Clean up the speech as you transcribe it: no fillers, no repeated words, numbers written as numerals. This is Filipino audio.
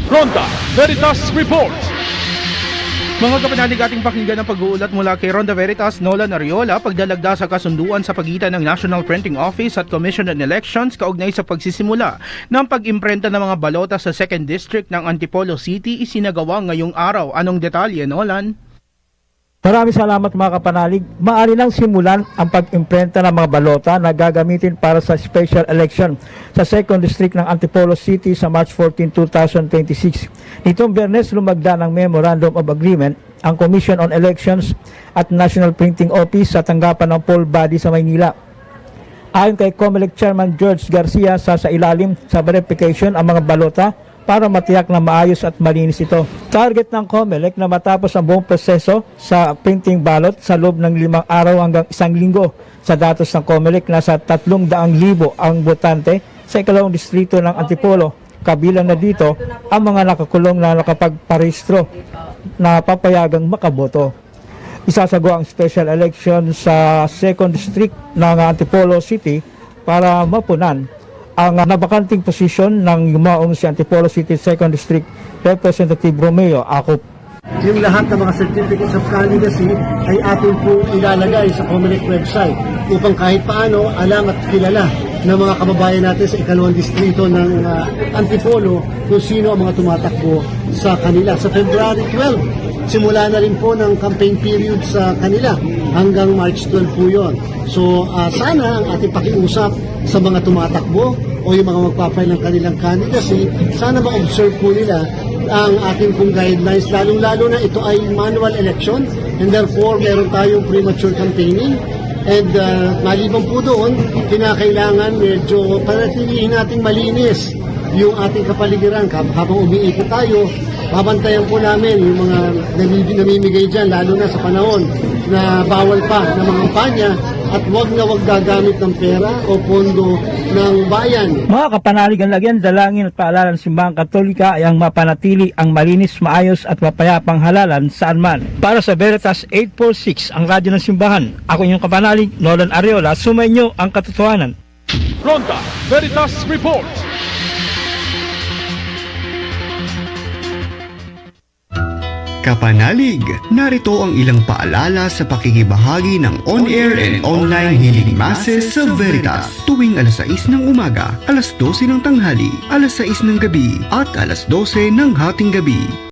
Ronda Veritas Report. Mga kapanalig, ating pakinggan ang pag-uulat mula kay Ronda Veritas Nolan Ariola pagdalagda sa kasunduan sa pagitan ng National Printing Office at Commission on Elections kaugnay sa pagsisimula ng pag-imprenta ng mga balota sa 2nd District ng Antipolo City isinagawa ngayong araw. Anong detalye, Nolan? Maraming salamat mga kapanalig. Maaari nang simulan ang pag-imprenta ng mga balota na gagamitin para sa special election sa 2nd District ng Antipolo City sa March 14, 2026. Nitong Biyernes, lumagda ng Memorandum of Agreement ang Commission on Elections at National Printing Office sa tanggapan ng poll body sa Maynila. Ayon kay COMELEC Chairman George Garcia, sa ilalim sa verification ang mga balota para matiyak na maayos at malinis ito. Target ng COMELEC na matapos ang buong proseso sa printing ballot sa loob ng 5 araw hanggang 1 linggo. Sa datos ng COMELEC, nasa 300,000 ang botante sa ikalawang distrito ng Antipolo. Kabilang na dito ang mga nakakulong na nakapagparehistro na papayagang makaboto. Isasagawa ang special election sa 2nd District ng Antipolo City para mapunan ang nabakanting posisyon ng yumaong si Antipolo City 2nd District Representative Romeo Acop. Yung lahat ng mga certificates of candidacy ay atin po ilalagay sa COMELEC website upang kahit paano alam at kilala ng mga kababayan natin sa ikalawang distrito ng Antipolo kung sino ang mga tumatakbo sa kanila. Sa February 12, simula na rin po ng campaign period sa kanila hanggang March 12 po yun. So sana ang ating pakiusap sa mga tumatakbo o yung mga magpapay ng kanilang candidacy, sana ma-observe po nila ang ating pong guidelines, lalong-lalo na ito ay manual election and therefore meron tayong premature campaigning. And maliban po doon, kinakailangan medyo panatilihin nating malinis yung ating kapaligiran. Habang umiikot tayo, babantayan po namin yung mga namimigay dyan, lalo na sa panahon na bawal pa ng mga kampanya, at wag na wag gagamit ng pera o pondo ng bayan. Mga kapanalig, ang lagyan, dalangin at paalala ng Simbahang Katolika ay ang mapanatili ang malinis, maayos at mapayapang halalan saan man. Para sa Veritas 846, ang radyo ng simbahan, ako inyong kapanalig, Nolan Ariola, sumainyo ang katotohanan. Ronda Veritas Report. Kapanalig, narito ang ilang paalala sa pakikibahagi ng on-air and online healing masses sa Veritas tuwing alas 6 ng umaga, alas 12 ng tanghali, alas 6 ng gabi at alas 12 ng hating gabi.